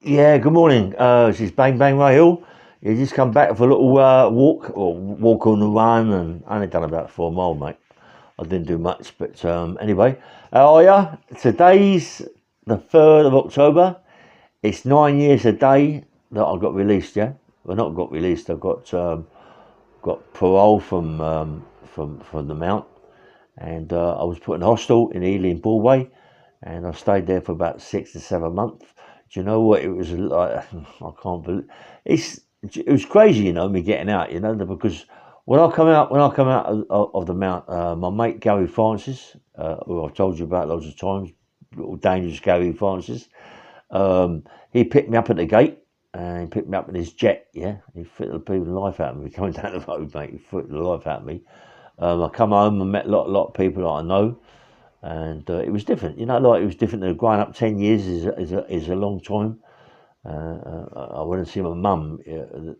Yeah, good morning. This is Bang Bang Rahil. You just come back for a little walk, or walk on the run, and I only done about 4 mile, mate. I didn't do much, but anyway, how are ya? Today's the 3rd of October. It's 9 years a day that I got released. Yeah, well, not got released. I got parole from the Mount, and I was put in a hostel in Ealing, Broadway, and I stayed there for about 6 to 7 months. Do you know what it was like? I can't believe it was crazy, me getting out, because when I come out of the Mount, my mate Gary Francis, who I've told you about loads of times, little dangerous Gary Francis, he picked me up at the gate. And he picked me up in his jet, yeah. He fit the people life out of me coming down the road, mate. He fit the life out of me. I come home and met a lot of people that I know, and it was different. Like it was different. Growing up 10 years is a long time. I went to see my mum.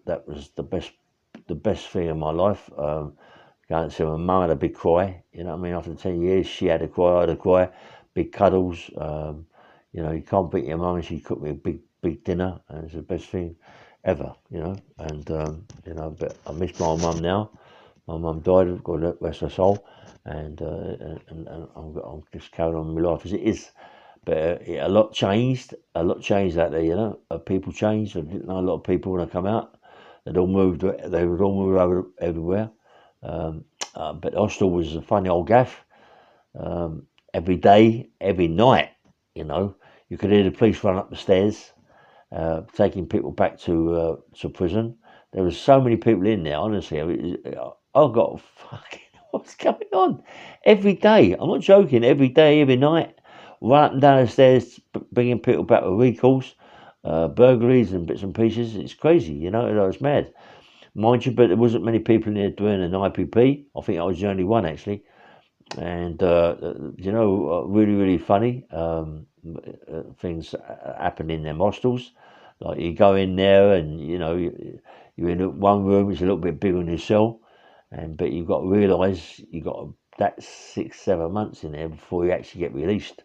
That was the best thing in my life. Going to see my mum, had a big cry. You know what I mean? After 10 years, she had a cry, I had a cry. Big cuddles. You can't beat your mum, and she cooked me a big dinner, and it's the best thing ever. And but I miss my mum now. My mum died, God rest her soul, and I'm just carrying on with my life as it is. But a lot changed. A lot changed out there. People changed. I didn't know a lot of people when I come out. They'd all moved. They would all move over everywhere. But Hostel was a funny old gaff. Every day, every night, you could hear the police run up the stairs, taking people back to prison. There was so many people in there. Honestly, I got fucking what's going on every day. I'm not joking. Every day, every night, run up and down the stairs, bringing people back with recalls, burglaries and bits and pieces. It's crazy. It was mad, mind you. But there wasn't many people in there doing an IPP. I think I was the only one actually, and really, really funny things happen in them hostels. Like you go in there and you're in one room. It's a little bit bigger than your cell, but you've got to realise you got that 6 7 months in there before you actually get released.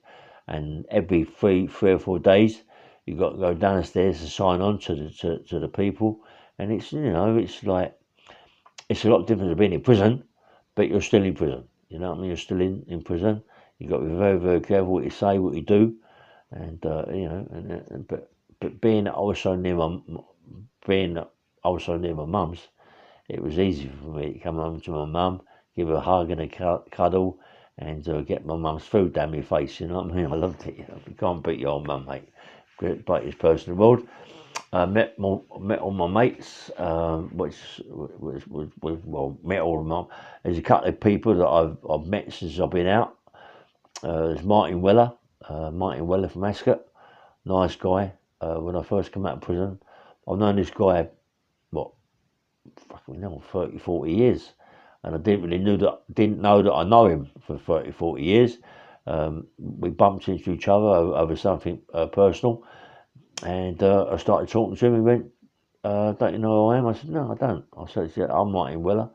And every three or 4 days, you've got to go downstairs to sign on to the people. And it's like it's a lot different to being in prison, but you're still in prison. You know what I mean? You're still in prison. You've got to be very, very careful what you say, what you do, and but being also near my mum's, it was easy for me to come home to my mum, give her a hug and a cuddle, and get my mum's food down my face. You know what I mean? I loved it. You can't beat your old mum, mate. Greatest person in the world. Met all my mates, which met all of them. There's a couple of people that I've met since I've been out. There's Martin Weller from Ascot, nice guy. When I first came out of prison, I've known this guy, what, fucking hell, 30, 40 years, and I didn't know that I know him for 30, 40 years. We bumped into each other over something personal. And I started talking to him. He went, "Don't you know who I am?" I said, "No, I don't." I said, "Yeah, I'm Martin Weller."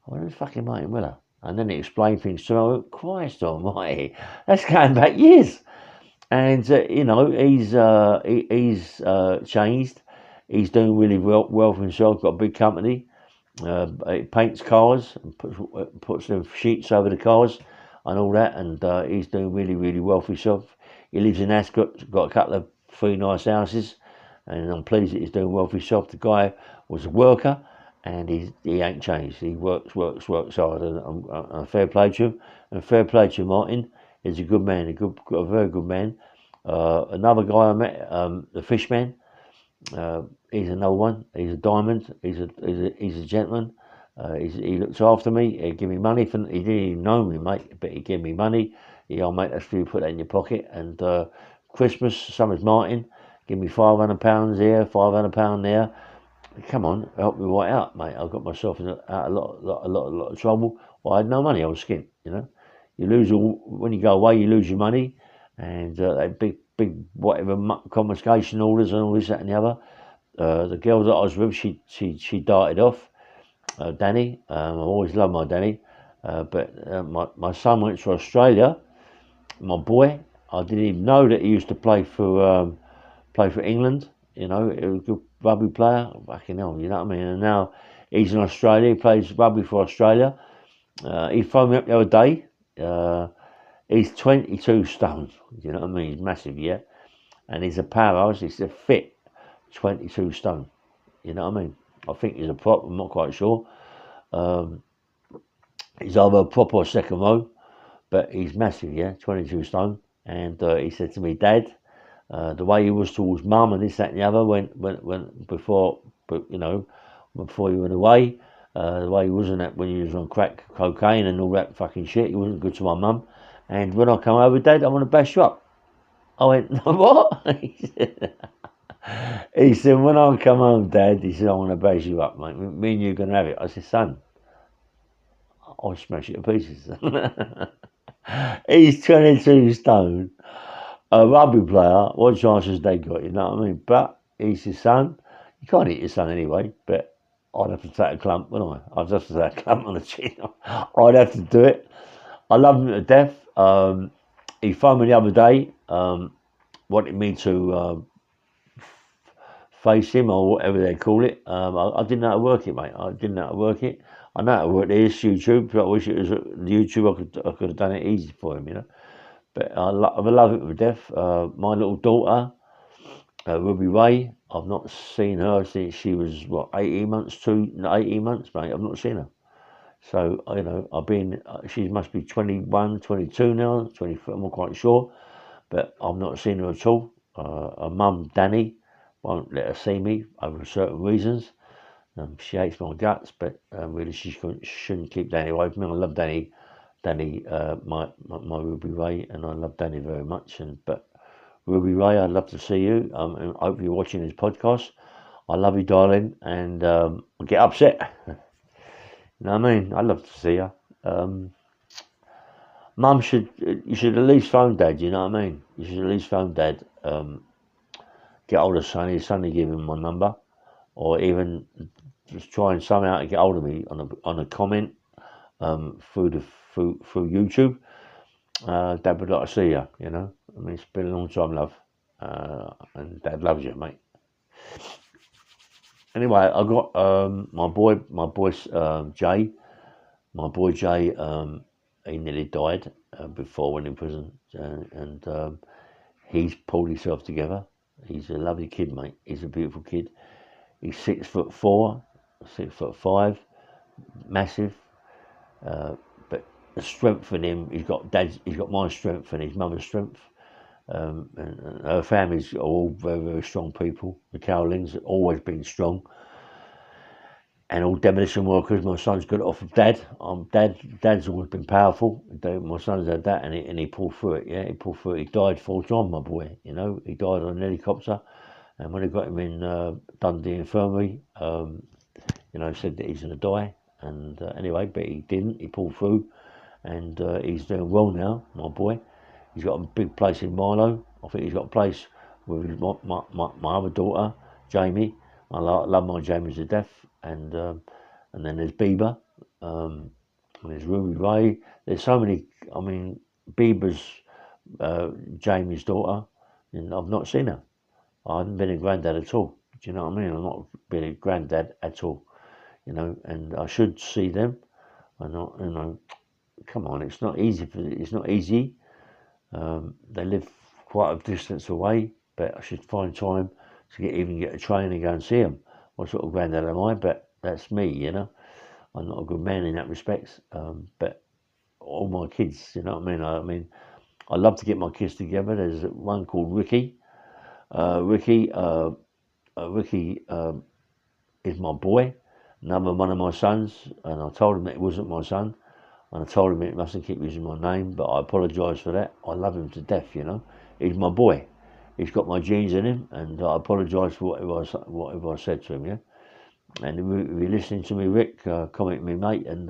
I went, "Who's fucking Martin Weller?" And then he explained things to me. I went, "Christ almighty, that's going back years." And he's changed. He's doing really well for himself. Got a big company. He paints cars and puts them sheets over the cars and all that. And he's doing really, really well for himself. He lives in Ascot. Got a couple of 3 nice houses, and I'm pleased that he's doing well for himself. The guy was a worker, and he ain't changed. He works hard, and fair play to him. And fair play to Martin. He's a good man, a very good man. Another guy I met, the Fishman. He's another one. He's a diamond. He's a gentleman. He looks after me. He give me money he didn't even know me, mate, but he gave me money. I'll make that for you. Put that in your pocket. And Christmas, Summers Martin, give me £500 here, £500 there. Come on, help me right out, mate. I got myself out a lot of trouble. Well, I had no money. I was skint. You lose when you go away. You lose your money, and that big whatever confiscation orders and all this, that, and the other. The girl that I was with, she darted off. Danny, I always loved my Danny, but my son went to Australia. My boy, I didn't even know that he used to play for England. you know, he was a good rugby player. Fucking hell, you know what I mean? And now he's in Australia. He plays rugby for Australia. He phoned me up the other day. He's 22 stone. You know what I mean? He's massive, yeah. And he's a powerhouse. He's a fit 22 stone. You know what I mean? I think he's a prop. I'm not quite sure. He's either a prop or second row, but he's massive, yeah, 22 stone. And he said to me, Dad, the way he was towards Mum and this, that, and the other, when before, but you know, before he went away, the way he wasn't at when he was on crack cocaine and all that fucking shit, he wasn't good to my mum. And when I come over, Dad, I want to bash you up. I went, what? He said, when I come home, Dad, he said, I want to bash you up, mate. Me and you can have it. I said, son, I'll smash it to pieces. He's 22 stone, a rugby player. What chances they got, you know what I mean? But he's his son. You can't eat your son anyway, but I'd have to take a clump, wouldn't I? I'd have to take a clump on the chin. I'd have to do it. I love him to death. He phoned me the other day, wanted me to face him or whatever they call it. I didn't know how to work it, mate. I didn't know how to work it. I know how to work this YouTube, but I wish it was YouTube. I could have done it easy for him, you know. But I love it to death. My little daughter, Ruby Ray, I've not seen her since she was, 18 months, 18 months, mate. I've not seen her. So, you know, she must be 21, 22 now, 24, I'm not quite sure. But I've not seen her at all. Her mum, Danny, won't let her see me over certain reasons. She hates my guts, but really she shouldn't keep Danny away from me. I love Danny, my Ruby Ray, and I love Danny very much. But Ruby Ray, I'd love to see you. And I hope you're watching this podcast. I love you, darling, and I get upset. You know what I mean? I'd love to see her. Mum you should at least phone Dad. You know what I mean? You should at least phone Dad. Get hold of Sonny. Sonny give him my number, or even just try and somehow to get hold of me on a comment through YouTube. Dad would like to see you. You know, I mean, it's been a long time, love, and Dad loves you, mate. Anyway, I got my boy Jay. My boy Jay, he nearly died before went in prison, and he's pulled himself together. He's a lovely kid, mate. He's a beautiful kid. He's 6'4", 6'5", massive. But the strength in him, he's got my strength and his mother's strength. And her families are all very, very strong people. The Cowlings have always been strong. And all demolition workers. My son's got it off of Dad. Dad's always been powerful. My son's had that, and he pulled through it. Yeah, he pulled through it. He died 4 times, my boy. You know, he died on an helicopter, and when they got him in Dundee Infirmary, you know, said that he's going to die. And anyway, but he didn't. He pulled through, and he's doing well now, my boy. He's got a big place in Milo. I think he's got a place with my other daughter, Jamie. I love my Jamie to death. And then there's Bieber, and there's Ruby Ray. There's so many. I mean, Bieber's Jamie's daughter, and I've not seen her. I haven't been a granddad at all. Do you know what I mean? I've not been a granddad at all. You know, and I should see them. I'm not. You know, come on, it's not easy. It's not easy. They live quite a distance away, but I should find time to get a train and go and see them. What sort of granddad am I? But that's me, you know. I'm not a good man in that respect. But all my kids, you know what I mean? I love to get my kids together. There's one called Ricky. Ricky is my boy. Another one of my sons. And I told him that it wasn't my son. And I told him it mustn't keep using my name. But I apologise for that. I love him to death, you know. He's my boy. He's got my genes in him, and I apologise for whatever I said to him, yeah? And if you're listening to me, Rick, comment me, mate, and,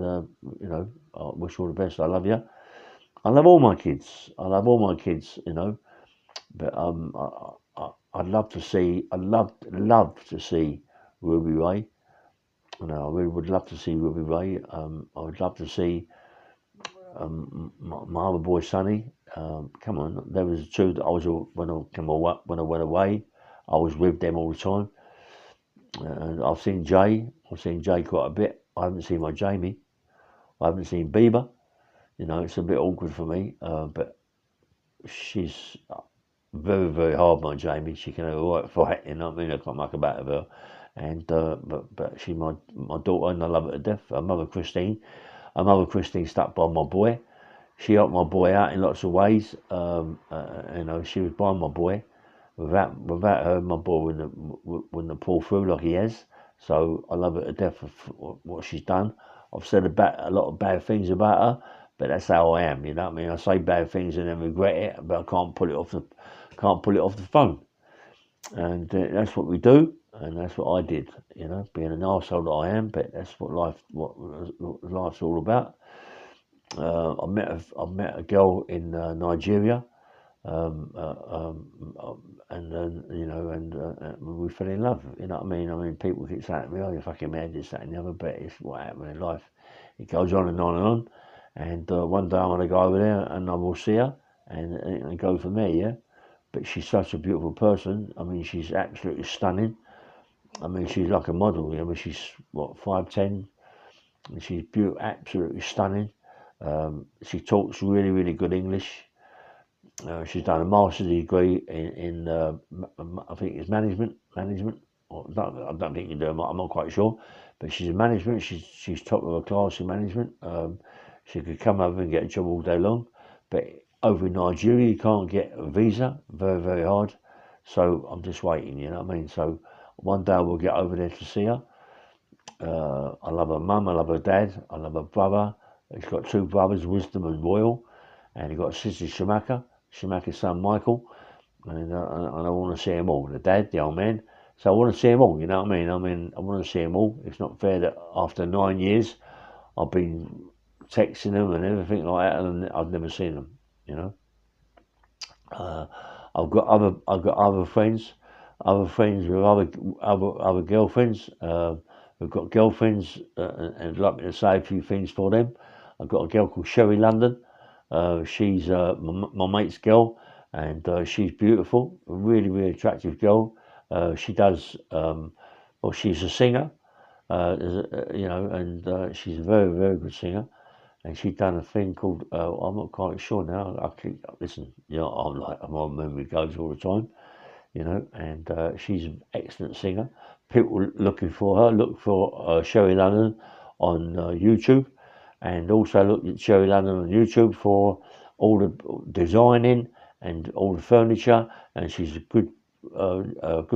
you know, I wish you all the best. I love you. I love all my kids. You know, but I'd love to see Ruby Ray. You know, I really would love to see Ruby Ray. I would love to see my other boy, Sonny. Come on, there was 2 that I was when I went away. I was with them all the time. And I've seen Jay. I've seen Jay quite a bit. I haven't seen my Jamie. I haven't seen Bieber. It's a bit awkward for me, but she's very, very hard, my Jamie. She can have a right fight, I can't muck about with her. And but she's my daughter, and I love her to death. Her mother Christine stuck by my boy. She helped my boy out in lots of ways. She was by my boy. Without her, my boy wouldn't have pulled through like he has. So I love her to death for what she's done. I've said a lot of bad things about her, but that's how I am. I say bad things and then regret it, but I can't pull it off the phone. And that's what we do, and that's what I did. Being an arsehole that I am, but that's what life's all about. I met a girl in Nigeria. And then we fell in love. People keep saying to me, "Oh, you're fucking mad, this, that, and the other," but it's what happened in life. It goes on and on and on. And one day I'm gonna go over there and I will see her and go from there. Yeah, but she's such a beautiful person. She's absolutely stunning. She's like a model. She's 5'10", and she's beautiful, absolutely stunning. She talks really, really good English. She's done a master's degree in I think it's management. I don't think you do. I'm not quite sure, but she's in management. She's top of her class in management. She could come over and get a job all day long, but over in Nigeria you can't get a visa. Very, very hard. So I'm just waiting. So one day we'll get over there to see her. I love her mum. I love her dad. I love her brother. He's got two brothers, Wisdom and Royal, and he's got a sister, Shamaka's son Michael, and I want to see them all. The dad, the old man. So I want to see them all. I want to see them all. It's not fair that after 9 years, I've been texting them and everything like that, and I've never seen them. I've got other friends with other girlfriends. We've got girlfriends, and I'd like me to say a few things for them. I've got a girl called Sherry London. She's my mate's girl, and she's beautiful, a really, really attractive girl. She does, she's a singer, and she's a very, very good singer. And she's done a thing called, I'm not quite sure now. My memory goes all the time, and she's an excellent singer. People looking for her, look for Sherry London on YouTube. And also look at Sherry London on YouTube for all the designing and all the furniture. And she's a good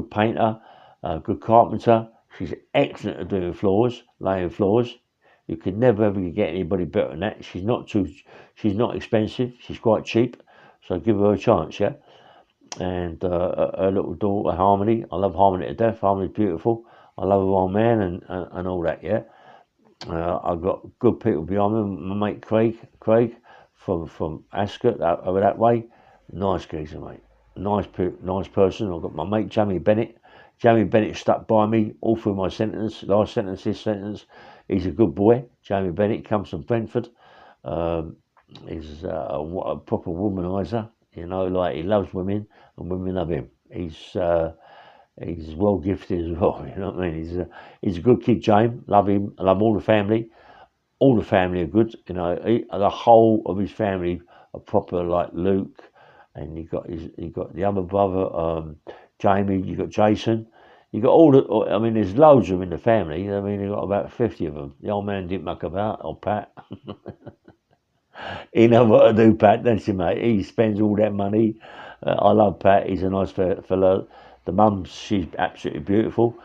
painter, a good carpenter. She's excellent at doing floors, laying floors. You could never ever get anybody better than that. She's not expensive. She's quite cheap. So give her a chance, yeah. And her little daughter Harmony. I love Harmony to death. Harmony's beautiful. I love her old man and all that, yeah. I've got good people behind me. My mate Craig from Ascot over that way. Nice geezer, mate. Nice person. I've got my mate Jamie Bennett. Jamie Bennett stuck by me all through my sentence. Last sentence, this sentence. He's a good boy. Jamie Bennett comes from Brentford. He's a proper womanizer. Like he loves women and women love him. He's well gifted as well. You know what I mean? He's a good kid, James. Love him. I love all the family. All the family are good. The whole of his family are proper, like Luke, and you got the other brother, Jamie. You got Jason. You got all the. There's loads of them in the family. You got about 50 of them. The old man didn't muck about, or Pat. He know what to do, Pat. That's him, mate. He spends all that money. I love Pat. He's a nice fella. The mum, she's absolutely beautiful.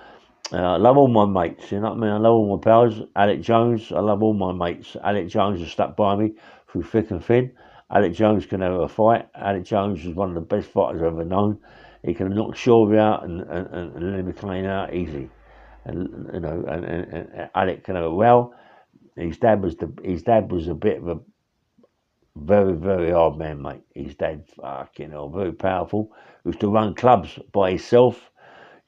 I love all my mates, I love all my pals. Alec Jones, I love all my mates. Alec Jones has stuck by me through thick and thin. Alec Jones can have a fight. Alec Jones is one of the best fighters I've ever known. He can knock Shawby out and Lenny McLean out easy. And Alec can have a row. His dad was a bit of a very, very hard man, mate. His dad, very powerful. Used to run clubs by himself.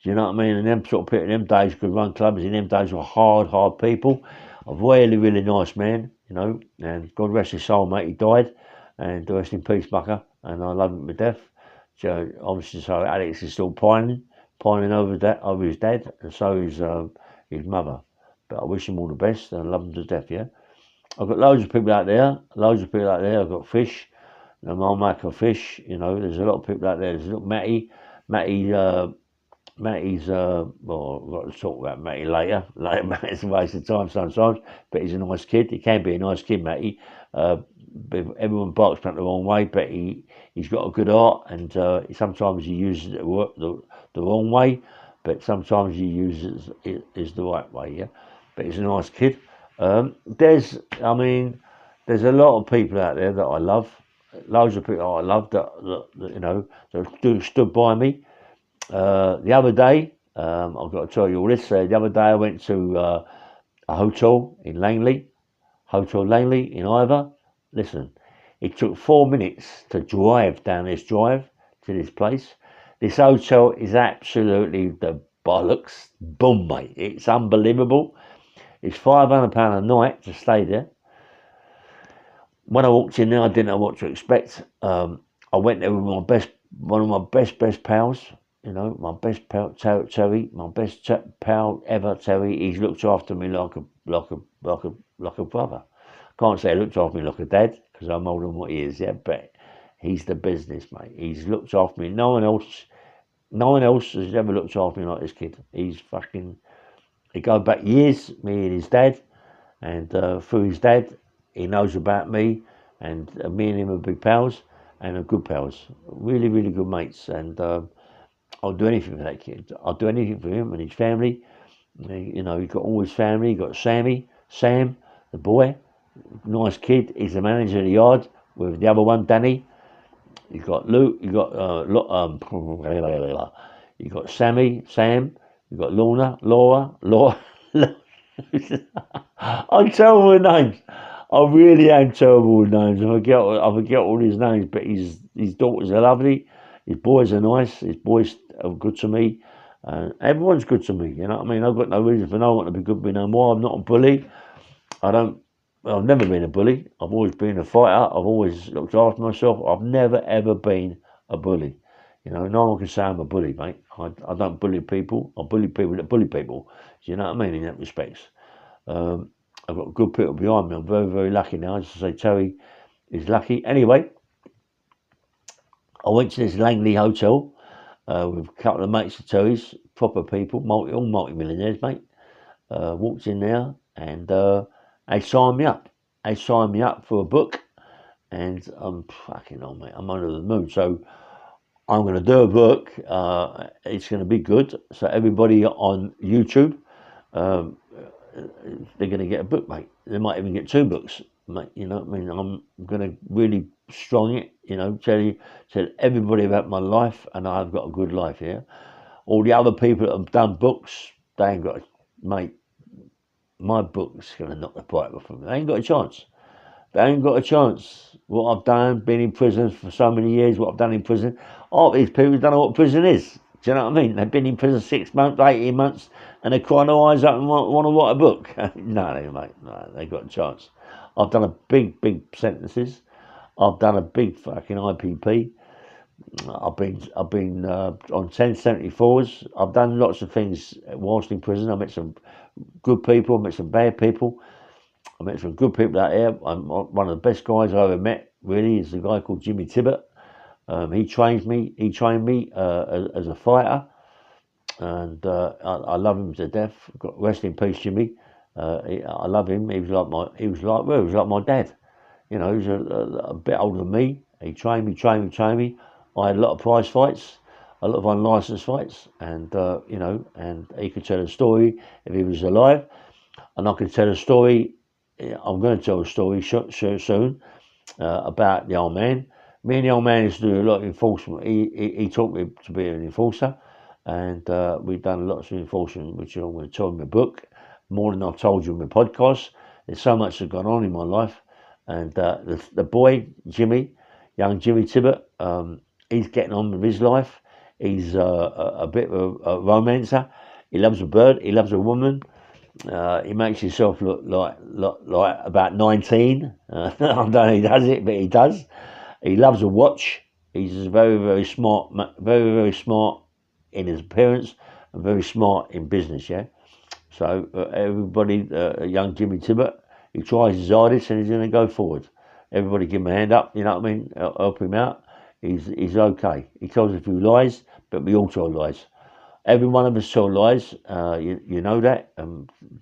Do you know what I mean? And them sort of people in them days could run clubs. In them days were hard people. A really, really nice man, And God rest his soul, mate. He died, and rest in peace, Mucker. And I love him to death. So obviously, so Alex is still pining, pining over his dad, and so is his mother. But I wish him all the best, and I love him to death. Yeah, I've got loads of people out there. I've got Fish, the Marmac Fish. You know, there's a lot of people out there. There's little Matty. Matty's, well, I've got to talk about Matty later. Matty's a waste of time sometimes, but he's a nice kid. He can be a nice kid, Matty. Everyone barks back the wrong way, but he's got a good heart, and sometimes he uses it the wrong way, but sometimes he uses it the right way, yeah? But he's a nice kid. There's a lot of people out there that I love. Loads of people I love that stood by me. The other day, I've got to tell you all this. The other day I went to a hotel in Langley, Hotel Langley in Ivor. Listen, it took 4 minutes to drive down this drive to this place. This hotel is absolutely the bollocks. Boom, mate. It's unbelievable. It's £500 a night to stay there. When I walked in there, I didn't know what to expect. I went there with one of my best pals. You know, my best pal, Terry, my best pal ever, Terry. He's looked after me like a brother. Can't say he looked after me like a dad because I'm older than what he is, yeah. But he's the business, mate. He's looked after me. No one else has ever looked after me like this kid. He's fucking. He go back years, me and his dad, and through his dad, he knows about me, and me and him are big pals and are good pals. Really, really good mates, and. I'll do anything for that kid. I'll do anything for him and his family. You know, he's got all his family. He's got Sam, the boy, nice kid. He's the manager of the yard with the other one, Danny. He's got Luke. You got you got Sammy, Sam. You got Laura. I'm terrible with names. I really am terrible with names. I forget all his names, but his daughters are lovely. His boys are nice. His boys are good to me. Everyone's good to me. You know what I mean? I've got no reason for no one to be good to me no more. I'm not a bully. I've never been a bully. I've always been a fighter. I've always looked after myself. I've never ever been a bully. You know, no one can say I'm a bully, mate. I don't bully people. I bully people that bully people. Do you know what I mean in that respect? I've got good people behind me. I'm very, very lucky now. As I say, Terry is lucky. Anyway, I went to this Langley hotel with a couple of mates of Terry's, proper people, all multi-millionaires, mate. Walked in there and they signed me up. They signed me up for a book, and I'm fucking on, mate. I'm under the moon. So I'm going to do a book. It's going to be good. So everybody on YouTube, they're going to get a book, mate. They might even get 2 books, mate. You know what I mean? I'm going to really strong it, you know, tell everybody about my life, and I've got a good life here. All the other people that have done books, they ain't got, mate, my book's going to knock the bright off them. They ain't got a chance. They ain't got a chance. What I've done, been in prison for so many years, what I've done in prison, all these people don't know what prison is. Do you know what I mean? They've been in prison 6 months, 18 months, and they're crying their eyes up and want to write a book. No, mate, no, they got a chance. I've done a big sentences. I've done a big fucking IPP. I've been on 1074s. I've done lots of things whilst in prison. I met some good people. I met some bad people. I met some good people out here. One of the best guys I ever met, really, is a guy called Jimmy Tibbet. He trained me. As a fighter, and I love him to death. Rest in peace, Jimmy. I love him. He was like my dad. You know, he was a bit older than me. He trained me. I had a lot of prize fights, a lot of unlicensed fights, and you know, and he could tell a story if he was alive, and I could tell a story. I'm going to tell a story soon about the old man. Me and the old man used to do a lot of enforcement. He taught me to be an enforcer, and we've done lots of enforcement, which I'm going to tell in my book, more than I've told you in my podcast. There's so much that's gone on in my life. And the boy, Jimmy, young Jimmy Tibbet, he's getting on with his life. He's a bit of a romancer. He loves a bird. He loves a woman. He makes himself look like about 19. I don't know if he does it, but he does. He loves a watch. He's very, very smart, in his appearance and very smart in business, yeah. So everybody, young Jimmy Tibbet, he tries his hardest and he's going to go forward. Everybody give him a hand up, you know what I mean? Help him out. He's okay. He tells a few lies, but we all tell lies. Every one of us tell lies. You know that.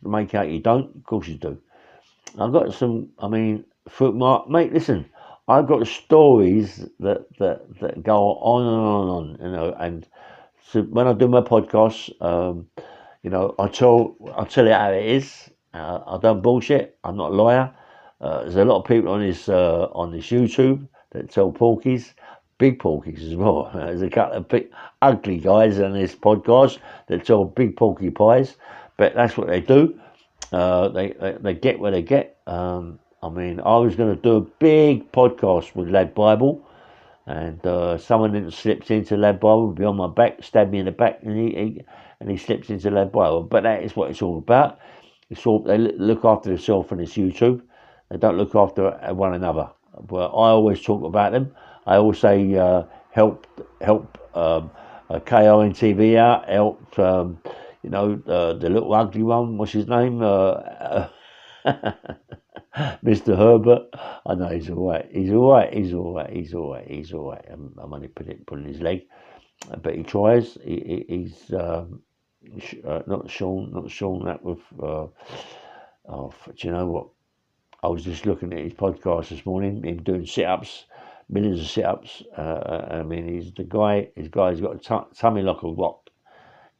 Make out you don't. Of course you do. I've got some. I mean, mate. Listen, I've got stories that go on and on and on. You know, and so when I do my podcasts, you know, I tell you how it is. I don't bullshit. I'm not a liar. There's a lot of people on this YouTube that tell porkies, big porkies as well. There's a couple of big ugly guys on this podcast that tell big porky pies, but that's what they do. They get what they get. I mean, I was going to do a big podcast with Lad Bible, and someone slipped into Lad Bible, be on my back, stabbed me in the back, and he slips into Lad Bible. But that is what it's all about. It's all they look after themselves on this YouTube. They don't look after one another. But I always talk about them. I always say help KONTV out, help you know the little ugly one. What's his name? Mr. Herbert. I know he's all right. He's all right. He's all right. He's all right. He's all right. I'm only putting his leg, but he tries. He's not Sean. That with. Do you know what? I was just looking at his podcast this morning. Him doing sit-ups, millions of sit-ups. I mean, he's the guy. His guy's got a tummy like a rock.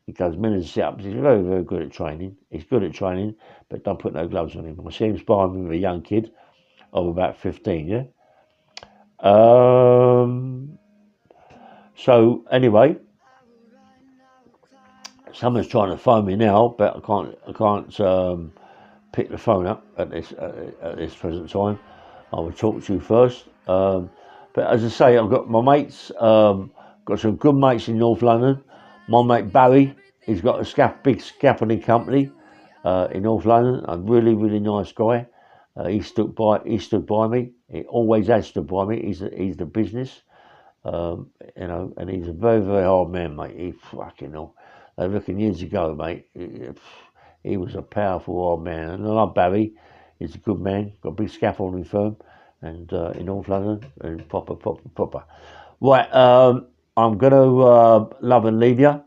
He does millions of sit-ups. He's very, very good at training. He's good at training, but don't put no gloves on him. I see him sparring with a young kid of about 15, yeah? So, anyway, someone's trying to phone me now, but I can't pick the phone up at this present time. I will talk to you first. But as I say, I've got my mates, got some good mates in North London. My mate Barry, he's got a big scaffolding company in North London. A really, really nice guy. He stood by me. He always has stood by me. He's the business, you know, and he's a very, very hard man, mate. He fucking hell. I reckon years ago, mate, he was a powerful old man. And I love Barry. He's a good man. Got a big scaffolding firm, and in North London, and proper. Right, I'm going to love and leave you.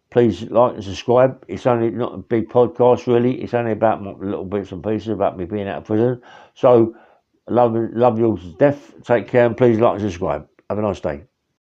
Please like and subscribe. It's only not a big podcast, really. It's only about little bits and pieces about me being out of prison. So, love you all to death. Take care, and please like and subscribe. Have a nice day.